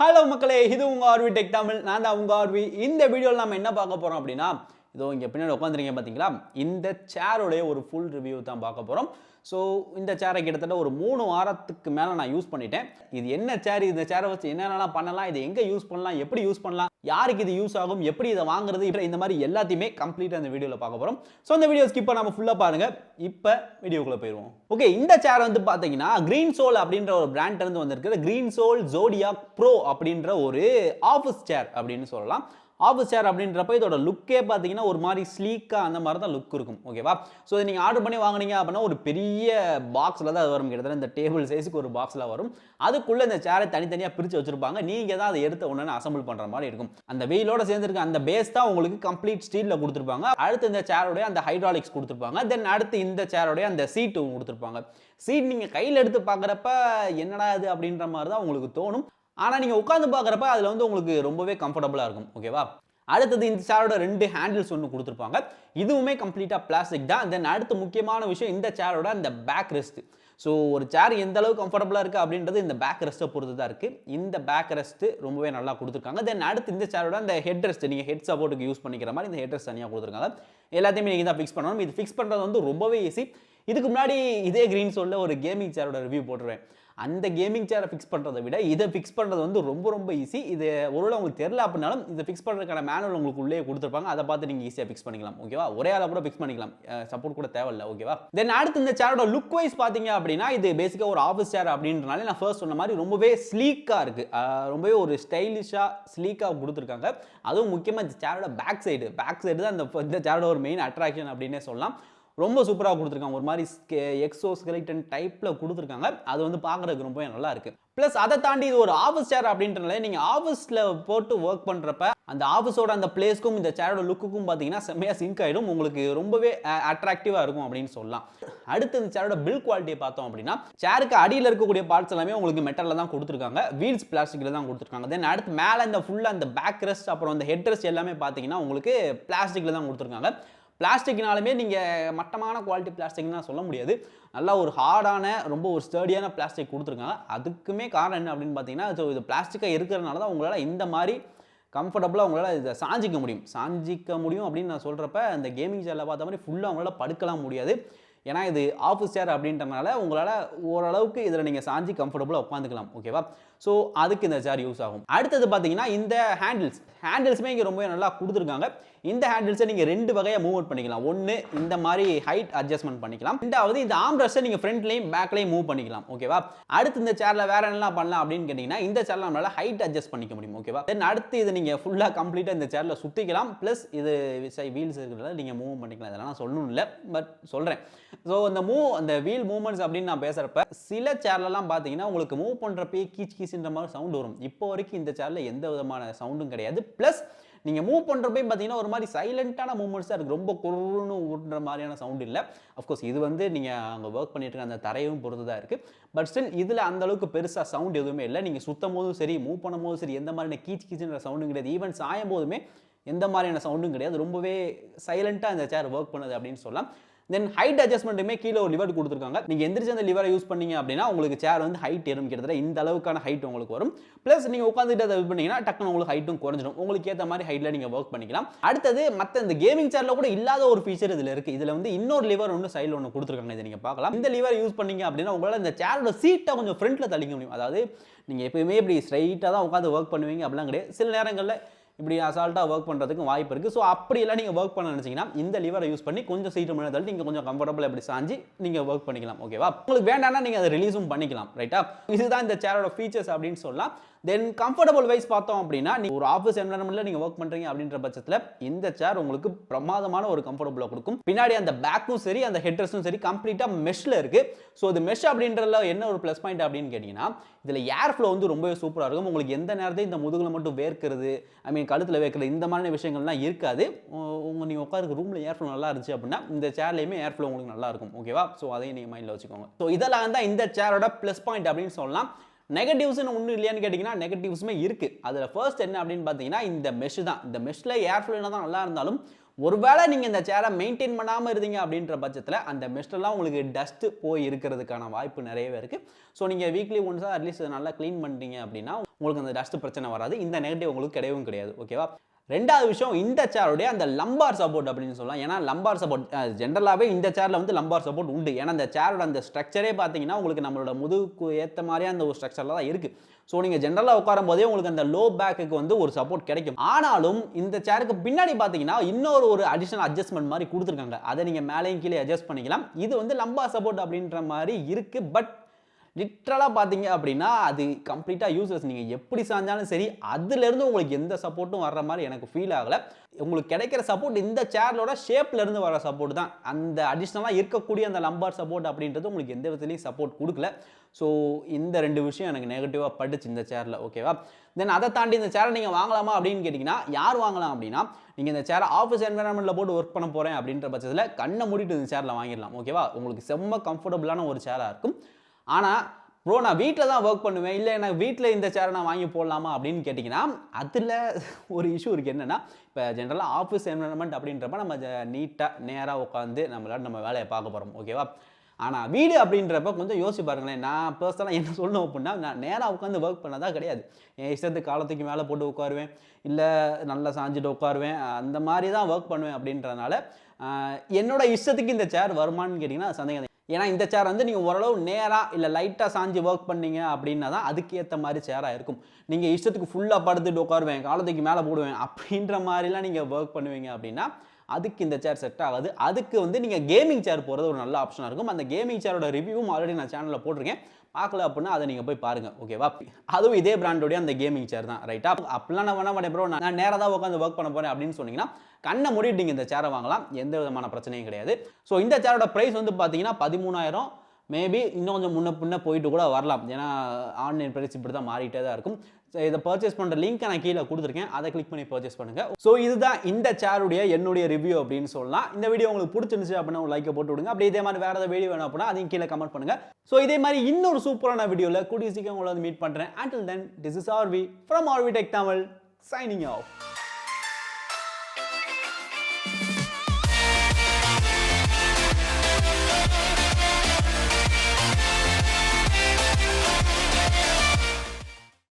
Hello மக்களே, இது உங்கள் rvtechtamil. நான் தான் உங்கள் ஆர்வி. இந்த வீடியோவில் நம்ம என்ன பார்க்க போகிறோம் அப்படின்னா, இதோ இங்கே பின்னாடி உட்காந்துருக்கீங்க பார்த்தீங்களா, இந்த சேரோடைய ஒரு ஃபுல் ரிவ்யூ தான் பார்க்க போகிறோம். ஸோ இந்த சேரை கிட்டத்தட்ட ஒரு 3 வாரத்துக்கு மேலே நான் யூஸ் பண்ணிட்டேன். இது என்ன சேர், இந்த சேரை வச்சு என்னென்னலாம் பண்ணலாம், இது எங்கே யூஸ் பண்ணலாம், எப்படி யூஸ் பண்ணலாம், யாருக்கு இது யூஸ் ஆகும், எப்படி இதை வாங்குறது, இப்போ இந்த மாதிரி எல்லாத்தையுமே கம்ப்ளீட்டாக இந்த வீடியோவில் பார்க்க போகிறோம். ஸோ இந்த வீடியோ ஸ்கிப் பண்ணாமல் ஃபுல்லாக பாருங்கள். இப்போ வீடியோக்குள்ளே போயிடுவோம். ஓகே, இந்த சேர் வந்து பார்த்தீங்கன்னா GreenSoul அப்படின்ற ஒரு பிராண்ட் இருந்து வந்திருக்கிற GreenSoul Zodiac Pro அப்படின்ற ஒரு ஆஃபீஸ் சேர் அப்படின்னு சொல்லலாம். ஆஃபீஸ் சேர் அப்படின்றப்ப இதோட லுக்கே பார்த்தீங்கன்னா ஒரு மாதிரி ஸ்லீக்காக அந்த மாதிரி தான் லுக் இருக்கும். ஓகேவா? ஸோ இதை நீங்கள் ஆர்டர் பண்ணி வாங்கினீங்க அப்படின்னா ஒரு பெரிய பாக்ஸில் தான் அது வரும். கிட்டத்தட்ட இந்த டேபிள் சைஸுக்கு ஒரு பாக்ஸில் வரும். அதுக்குள்ளே இந்த சேரை தனித்தனியாக பிரித்து வச்சிருப்பாங்க. நீங்கள் தான் அதை எடுத்த உடனே அசம்பிள் பண்ணுற மாதிரி இருக்கும். அந்த வெயிலோட சேர்ந்துருக்க அந்த பேஸ் தான் உங்களுக்கு கம்ப்ளீட் ஸ்டீலில் கொடுத்துருப்பாங்க. அடுத்து இந்த சேரோடைய அந்த ஹைட்ராலிக்ஸ் கொடுத்துருப்பாங்க. தென் அடுத்து இந்த சேரோடைய அந்த சீட்டு கொடுத்துருப்பாங்க. சீட் நீங்கள் கையில் எடுத்து பார்க்குறப்ப என்னடா இது அப்படின்ற மாதிரி தான் உங்களுக்கு தோணும். ஆனால் நீங்கள் உட்காந்து பார்க்குறப்ப அதில் வந்து உங்களுக்கு ரொம்பவே கம்ஃபர்டபுளாக இருக்கும். ஓகேவா? அடுத்தது இந்த சேரோட 2 ஹேண்டில்ஸ் ஒன்று கொடுத்துருப்பாங்க. இதுவுமே கம்ப்ளீட்டாக பிளாஸ்டிக் தான். தென் அடுத்து முக்கியமான விஷயம் இந்த சேரோட அந்த பேக் ரெஸ்ட். ஸோ ஒரு சேர் எந்த அளவுக்கு கம்ஃபர்டபுளாக இருக்குது அப்படின்றது இந்த பேக் ரெஸ்ட்டை பொறுத்து தான் இருக்குது. இந்த பேக் ரெஸ்ட்டு ரொம்பவே நல்லா கொடுத்துருக்காங்க. தென் அடுத்து இந்த சேரோட அந்த ஹெட் ரெஸ்ட், நீங்கள் ஹெட் சப்போர்ட்டுக்கு யூஸ் பண்ணிக்கிற மாதிரி இந்த ஹெட் ரெஸ்ட் தனியாக கொடுத்துருக்காங்க. எல்லாத்தையுமே நீங்கள் தான் ஃபிக்ஸ் பண்ணணும். இது ஃபிக்ஸ் பண்ணுறது வந்து ரொம்பவே ஈஸி. இதுக்கு முன்னாடி இதே GreenSoulல ஒரு கேமிங் சேரோட ரிவ்யூ போட்டுருவேன். அந்த கேமிங் சேரை ஃபிக்ஸ் பண்ணுறதை விட இதை ஃபிக்ஸ் பண்ணுறது வந்து ரொம்ப ஈஸி. இது ஒருவேளை உங்களுக்கு தெரியல அப்படின்னாலும் இதை ஃபிக்ஸ் பண்ணுறதுக்கான மேனுவல் உங்களுக்கு உள்ளே கொடுத்துருப்பாங்க. அதை பார்த்து நீங்கள் ஈஸியாக ஃபிக்ஸ் பண்ணிக்கலாம். ஓகேவா? ஒரே ஆளாக கூட ஃபிக்ஸ் பண்ணிக்கலாம். சப்போர்ட் கூட தேவையில்லை. ஓகேவா? தென் அடுத்து இந்த சேரோட லுக் வைஸ் பார்த்தீங்க அப்படின்னா இது பேசிக்காக ஒரு ஆஃபீஸ் சேர் அப்படின்றனால நான் ஃபர்ஸ்ட் சொன்ன மாதிரி ரொம்பவே ஸ்லீக்காக இருக்குது. ரொம்பவே ஒரு ஸ்டைலிஷாக ஸ்லீக்காக கொடுத்துருக்காங்க. அதுவும் முக்கியமாக இந்த சேரோட பேக் சைடு தான் இந்த சேரோட ஒரு மெயின் அட்ராக்ஷன் அப்படின்னே சொல்லலாம். ரொம்ப சூப்பராக கொடுத்துருக்காங்க. ஒரு மாதிரி எக்ஸோஸ்கெலிட்டன் டைப்பில் கொடுத்துருக்காங்க. அது வந்து பார்க்குறதுக்கு ரொம்பவே நல்லா இருக்குது. ப்ளஸ் அதை தாண்டி இது ஒரு ஆஃபீஸ் சேர் அப்படின்றனால நீங்கள் ஆஃபீஸில் போட்டு ஒர்க் பண்ணுறப்ப அந்த ஆஃபீஸோட அந்த பிளேஸ்க்கும் இந்த சேரோட லுக்குக்கும் பார்த்தீங்கன்னா செம்மையாக சிங்க் ஆகிடும். உங்களுக்கு ரொம்பவே அட்ராக்டிவாக இருக்கும் அப்படின்னு சொல்லலாம். அடுத்து இந்த சேரோட பில்ட் குவாலிட்டியை பார்த்தோம் அப்படின்னா சேருக்கு அடியில் இருக்கக்கூடிய பார்ட்ஸ் எல்லாமே உங்களுக்கு மெட்டலில் தான் கொடுத்துருக்காங்க. வீல்ஸ் பிளாஸ்டிக்கில் தான் கொடுத்துருக்காங்க. தென் அடுத்து மேலே இந்த ஃபுல்லாக அந்த பேக் ரெஸ்ட் அப்புறம் அந்த ஹெட் ரெஸ்ட் எல்லாமே பார்த்தீங்கன்னா உங்களுக்கு பிளாஸ்டிக்கில் தான் கொடுத்துருக்காங்க. பிளாஸ்டிக்னாலுமே நீங்கள் மட்டமான குவாலிட்டி பிளாஸ்டிக்னா சொல்ல முடியாது. நல்லா ஒரு ஹார்டான ரொம்ப ஒரு ஸ்டர்டியான பிளாஸ்டிக் கொடுத்துருக்காங்க. அதுக்குமே காரணம் என்ன அப்படின்னு பார்த்தீங்கன்னா, ஸோ இது பிளாஸ்டிக்காக இருக்கிறதுனால தான் உங்களால் இந்த மாதிரி கம்ஃபர்டபுளாக உங்களால் இதை சாஞ்சிக்க முடியும் அப்படின்னு நான் சொல்கிறப்ப அந்த கேமிங் சேரில் பார்த்த மாதிரி ஃபுல்லாக உங்களால் படுக்கலாம் முடியாது. ஏன்னா இது ஆஃபீஸ் சேர் அப்படின்றனால உங்களால் ஓரளவுக்கு இதில் நீங்கள் சாஞ்சி கம்ஃபர்டபுளாக உட்காந்துக்கலாம். ஓகேவா? ஸோ அதுக்கு இந்த சேர் யூஸ் ஆகும். அடுத்தது பார்த்தீங்கன்னா இந்த ஹேண்டில்ஸுமே இங்கே ரொம்ப நல்லா கொடுத்துருக்காங்க. இந்த ஹேண்டில்ஸை நீங்கள் 2 வகையாக மூவ்மெண்ட் பண்ணிக்கலாம். ஒன்று இந்த மாதிரி ஹைட் அட்ஜஸ்ட்மெண்ட் பண்ணிக்கலாம். ரெண்டாவது இந்த ஆர்ம் ரெஸ்ட்டை நீங்கள் ஃப்ரண்ட்லையும் பேக்லையும் மூவ் பண்ணிக்கலாம். ஓகேவா? அடுத்து இந்த சேரில் வேறு என்னெல்லாம் பண்ணலாம் அப்படின்னு கேட்டிங்கன்னா இந்த சேரில் நம்மளால் ஹைட் அட்ஜஸ்ட் பண்ணிக்க முடியும். ஓகேவா? தென் அடுத்து இதை நீங்கள் ஃபுல்லாக கம்ப்ளீட்டாக இந்த சேரில் சுற்றிக்கலாம். ப்ளஸ் இது வீல்ஸ் இருக்கிறதால நீங்கள் மூவ் பண்ணிக்கலாம். இதெல்லாம் நான் சொல்லணும் இல்லை, பட் சொல்கிறேன். ஸோ அந்த வீல் மூவ்மெண்ட்ஸ் அப்படின்னு நான் பேசுகிறப்ப சில சேர்லலாம் பார்த்தீங்கன்னா உங்களுக்கு மூவ் பண்ணுறப்பே கீச்சுன்ற மாதிரி சவுண்ட் வரும். இப்போ வரைக்கும் இந்த சேரில் எந்த விதமான சவுண்டும் கிடையாது. ப்ளஸ் நீங்கள் மூவ் பண்ணுறப்பையும் பார்த்தீங்கன்னா ஒரு மாதிரி சைலண்ட்டான மூவ்மெண்ட்ஸாக இருக்குது. ரொம்ப குறுன்னு ஊடுற மாதிரியான சவுண்ட் இல்லை. அஃப்கோர்ஸ் இது வந்து நீங்கள் அங்கே ஒர்க் பண்ணிட்டு இருக்க அந்த தரையும் பொறுத்து தான் இருக்குது. பட் ஸ்டில் இதில் அந்தளவுக்கு பெருசாக சவுண்ட் எதுவுமே இல்லை. நீங்கள் சுத்தம் போதும் சரி, மூவ் பண்ணும் போதும் சரி, எந்த மாதிரியான கீச்சுன்ற சவுண்டும் கிடையாது. ஈவன் சாயும் போதுமே எந்த மாதிரியான சவுண்டும் கிடையாது. ரொம்பவே சைலண்ட்டாக இந்த சேர் ஒர்க் பண்ணுது அப்படின்னு சொல்லலாம். தென் ஹைட் அட்ஜஸ்ட்மெண்ட்டுமே கீழே ஒரு லிவர் கொடுத்துருக்காங்க. நீங்கள் எந்திரிச்சு அந்த லிவரை யூஸ் பண்ணீங்க அப்படின்னா உங்களுக்கு சேர் வந்து ஹைட் ஏறும். கிட்டத்தட்ட இந்த அளவுக்கான ஹைட் உங்களுக்கு வரும். ப்ளஸ் நீங்கள் உட்காந்துட்டு அதை யூஸ் பண்ணீங்கன்னா டக்குன்னு உங்களுக்கு ஹைட்டும் குறைஞ்சிடும். உங்களுக்கு ஏற்ற மாதிரி ஹைட்டில் நீங்கள் ஒர்க் பண்ணிக்கலாம். அடுத்தது மற்ற இந்த கேமிங் சேரில் கூட இல்லாத ஒரு ஃபீச்சர் இதில் இருக்குது. இதில் வந்து இன்னொரு லிவர் ஒன்று சைடில் ஒன்று கொடுத்துருக்காங்க. இதை நீங்கள் பார்க்கலாம். இந்த லிவர் யூஸ் பண்ணீங்க அப்படின்னா உங்களால் இந்த சேரோட சீட்டை கொஞ்சம் ஃப்ரண்ட்டில் தள்ளிக்க முடியும். அதாவது நீங்கள் எப்பயுமே இப்படி ஸ்ட்ரைட்டாக தான் உட்காந்து ஒர்க் பண்ணுவீங்க அப்படிலாம் கிடையாது. சில நேரங்களில் இப்படி அசால்ட்டாக ஒர்க் பண்ணுறதுக்கு வாய்ப்பு இருக்குது. ஸோ அப்படியெல்லாம் நீங்கள் ஒர்க் பண்ண நினச்சிங்கன்னா இந்த லிவரை யூஸ் பண்ணி கொஞ்சம் சீட்டு முன்னாடி தள்ளி நீங்கள் கொஞ்சம் கம்ஃபர்டபுளாக எப்படி சாஞ்சி நீங்கள் ஒர்க் பண்ணிக்கலாம். ஓகேவா? உங்களுக்கு வேண்டாம்னா நீங்கள் அதை ரிலீஸும் பண்ணிக்கலாம். ரைட்டா? இதுதான் இந்த சேரோட ஃபீச்சர்ஸ் அப்படின்னு சொல்லலாம். தென் கம்ஃபர்டபுள் வைஸ் பார்த்தோம் அப்படின்னா நீங்கள் ஒரு ஆஃபீஸ் என்வரன்மெண்ட்டில் நீங்கள் ஒர்க் பண்ணுறீங்க அப்படின்ற பட்சத்தில் இந்த சேர் உங்களுக்கு பிரமாதமான ஒரு கம்ஃபர்டபுளாக கொடுக்கும். பின்னாடி அந்த பேக்கும் சரி, அந்த ஹெட்ரஸும் சரி கம்ப்ளீட்டாக மெஷ்ல இருக்குது. ஸோ இது மெஷ் அப்படின்றதுல என்ன ஒரு ப்ளஸ் பாயிண்ட் அப்படின்னு கேட்டிங்கன்னா இதில் ஏர் ஃப்ளோ வந்து ரொம்பவே சூப்பராக இருக்கும். உங்களுக்கு எந்த நேரத்தையும் இந்த முதுகில் மட்டும் வேர்க்கிறது, கழுத்தில் வேர்க்கிறது இந்த மாதிரியான விஷயங்கள்லாம் இருக்காது. நீங்கள் உட்காருக்க ரூமில் ஏர் ஃப்ளோ நல்லா இருந்துச்சு அப்படின்னா இந்த சேர்லையுமே ஏர் ஃப்ளோ உங்களுக்கு நல்லா இருக்கும். ஓகேவா? ஸோ அதையும் நீங்கள் மைண்டில் வச்சுக்கோங்க. ஸோ இதெல்லாம் தான் இந்த சேரோட ப்ளஸ் பாயிண்ட் அப்படின்னு சொல்லலாம். நெகட்டிவ்ஸ்னு ஒன்றும் இல்லையான்னு கேட்டிங்கன்னா நெகட்டிவ்ஸுமே இருக்குது. அதில் ஃபர்ஸ்ட் என்ன அப்படின்னு பார்த்தீங்கன்னா இந்த மெஷ் தான். இந்த மெஷ்ல ஏர் ஃப்ளோ தான் நல்லா இருந்தாலும் ஒருவேளை நீங்கள் இந்த சேரை மெயின்டைன் பண்ணாமல் இருந்தீங்க அப்படின்ற பட்சத்தில் அந்த மெஷ்டெல்லாம் உங்களுக்கு டஸ்ட்டு போய் இருக்கிறதுக்கான வாய்ப்பு நிறையவே இருக்குது. ஸோ நீங்கள் வீக்லி ஒன்ஸாக அட்லீஸ்ட் நல்லா க்ளீன் பண்ணிட்டீங்க அப்படின்னா உங்களுக்கு அந்த டஸ்ட் பிரச்சனை வராது. இந்த நெகட்டிவ் உங்களுக்கு கிடையவும் கிடையாது. ஓகேவா? ரெண்டாவது விஷயம், இந்த சேருடைய அந்த லம்பார் சப்போர்ட் அப்படின்னு சொல்லலாம். ஏன்னா லம்பார் சப்போர்ட் ஜென்ரலாகவே இந்த சேரில் வந்து லம்பார் சப்போர்ட் உண்டு. ஏன்னா இந்த சேரோட அந்த ஸ்ட்ரக்சரே பார்த்தீங்கன்னா உங்களுக்கு நம்மளோட முதுகுக்கு ஏற்ற மாதிரியே அந்த ஒரு ஸ்ட்ரக்சரில் தான் இருக்குது. ஸோ நீங்கள் ஜென்ரலாக உட்காரும் போதே உங்களுக்கு அந்த லோ பேக்குக்கு வந்து ஒரு சப்போர்ட் கிடைக்கும். ஆனாலும் இந்த சேருக்கு பின்னாடி பார்த்தீங்கன்னா இன்னொரு ஒரு அடிஷனல் அட்ஜஸ்ட்மெண்ட் மாதிரி கொடுத்துருக்காங்க. அதை நீங்கள் மேலேயும் கீழே அட்ஜஸ்ட் பண்ணிக்கலாம். இது வந்து லம்பார் சப்போர்ட் அப்படின்ற மாதிரி இருக்குது. பட் லிட்ரலாக பார்த்தீங்க அப்படின்னா அது கம்ப்ளீட்டாக யூஸ்லெஸ். நீங்கள் எப்படி சாஞ்சாலும் சரி அதுலேருந்து உங்களுக்கு எந்த சப்போர்ட்டும் வர்ற மாதிரி எனக்கு ஃபீல் ஆகலை. உங்களுக்கு கிடைக்கிற சப்போர்ட் இந்த சேரோட ஷேப்லேருந்து வர சப்போர்ட் தான். அந்த அடிஷ்னலாக இருக்கக்கூடிய அந்த லம்பார் சப்போர்ட் அப்படின்றது உங்களுக்கு எந்த விதத்துலையும் சப்போர்ட் கொடுக்கல. ஸோ இந்த 2 விஷயம் எனக்கு நெகட்டிவாக பட்டுச்சு இந்த சேரில். ஓகேவா? தென் அதை தாண்டி இந்த சேரை நீங்கள் வாங்கலாமா அப்படின்னு கேட்டிங்கன்னா யார் வாங்கலாம் அப்படின்னா, நீங்கள் இந்த சேரை ஆஃபீஸ் என்வரான்மெண்ட்டில் போட்டு ஒர்க் பண்ண போகிறேன் அப்படின்ற பட்சத்தில் கண்ணை மூடிட்டு இந்த சேரில் வாங்கிடலாம். ஓகேவா? உங்களுக்கு செம்ம கம்ஃபர்டபுளான ஒரு சேராக இருக்கும். ஆனால் ப்ரோ நான் வீட்டில் தான் ஒர்க் பண்ணுவேன், இல்லை எனக்கு வீட்டில் இந்த சேரை நான் வாங்கி போடலாமா அப்படின்னு கேட்டிங்கன்னா அதில் ஒரு இஷ்யூ இருக்குது. என்னென்னா இப்போ ஜென்ரலாக ஆஃபீஸ் என்வரான்மெண்ட் அப்படின்றப்ப நம்ம நீட்டாக நேராக உட்காந்து நம்ம வேலையை பார்க்க போகிறோம். ஓகேவா? ஆனால் வீடு அப்படின்றப்ப கொஞ்சம் யோசிச்சு பாருங்களேன். நான் பர்சனலாக என்ன சொல்லணும் அப்படின்னா, நான் நேராக உட்காந்து ஒர்க் பண்ணதா கிடையாது. என் இஷ்டத்துக்கு காலத்துக்கு மேலே போட்டு உட்காருவேன், இல்லை நல்லா சாஞ்சிட்டு உட்காருவேன், அந்த மாதிரி தான் ஒர்க் பண்ணுவேன். அப்படின்றதுனால என்னோட இஷ்டத்துக்கு இந்த சேர் வருமானு கேட்டிங்கன்னா சந்தேகம். ஏன்னா இந்த சேர் வந்து நீங்கள் ஓரளவு நேராக இல்லை லைட்டாக சாஞ்சி ஒர்க் பண்ணீங்க அப்படின்னா தான் அதுக்கேற்ற மாதிரி சேராக இருக்கும். நீங்கள் இஷ்டத்துக்கு ஃபுல்லாக படுத்துட்டு உட்காருவேன், காலத்துக்கு மேலே போடுவேன் அப்படின்ற மாதிரிலாம் நீங்கள் ஒர்க் பண்ணுவீங்க அப்படின்னா அதுக்கு இந்த சேர் செட் ஆகாது. அதுக்கு வந்து நீங்கள் கேமிங் சேர் போகிறது ஒரு நல்ல ஆப்ஷனாக இருக்கும். அந்த கேமிங் சேரோட ரிவ்யூவும் ஆல்ரெடி நான் சேனலில் போட்டிருக்கேன். பார்க்கல அப்படின்னா அதை நீங்கள் போய் பாருங்கள். ஓகேவா? அதுவும் இதே பிராண்டோடைய அந்த கேமிங் சேர் தான். ரைட்டா? அப்படிலாம் நான் வேணா ப்ரோ நான் நேராக தான் உட்காந்து ஒர்க் பண்ண போகிறேன் அப்படின்னு சொன்னீங்கன்னா கண்ணை மூடிட்டு இந்த சேரை வாங்கலாம். எந்த விதமான பிரச்சனையும் கிடையாது. ஸோ இந்த சேரோட ப்ரைஸ் வந்து பார்த்தீங்கன்னா 13,000. மேபி இன்னும் கொஞ்சம் முன்ன பின்ன போயிட்டு கூட வரலாம். ஏன்னா ஆன்லைன் ப்ரைஸ் இப்படி தான் மாறிட்டே தான் இருக்கும். இதை பர்ச்சேஸ் பண்ணுற லிங்க்கை நான் கீழே கொடுத்துருக்கேன். அதை கிளிக் பண்ணி பர்ச்சேஸ் பண்ணுங்கள். ஸோ இதுதான் இந்த சேருடைய என்னுடைய ரிவ்யூ அப்படின்னு சொல்லலாம். இந்த வீடியோ உங்களுக்கு பிடிச்சிருந்துச்சு அப்படின்னா ஒரு லைக்கை போட்டு விடுங்க. அப்படி இதே மாதிரி வேறு ஏதாவது வீடியோ வேணும் அப்படின்னா அதையும் கீழே கமெண்ட் பண்ணுங்கள். ஸோ இதே மாதிரி இன்னொரு சூப்பரான வீடியோவில் கூடிய சீக்கிரம் உங்களை வந்து மீட் பண்ணுறேன். Until then, this is RV from rvtechtamil signing off.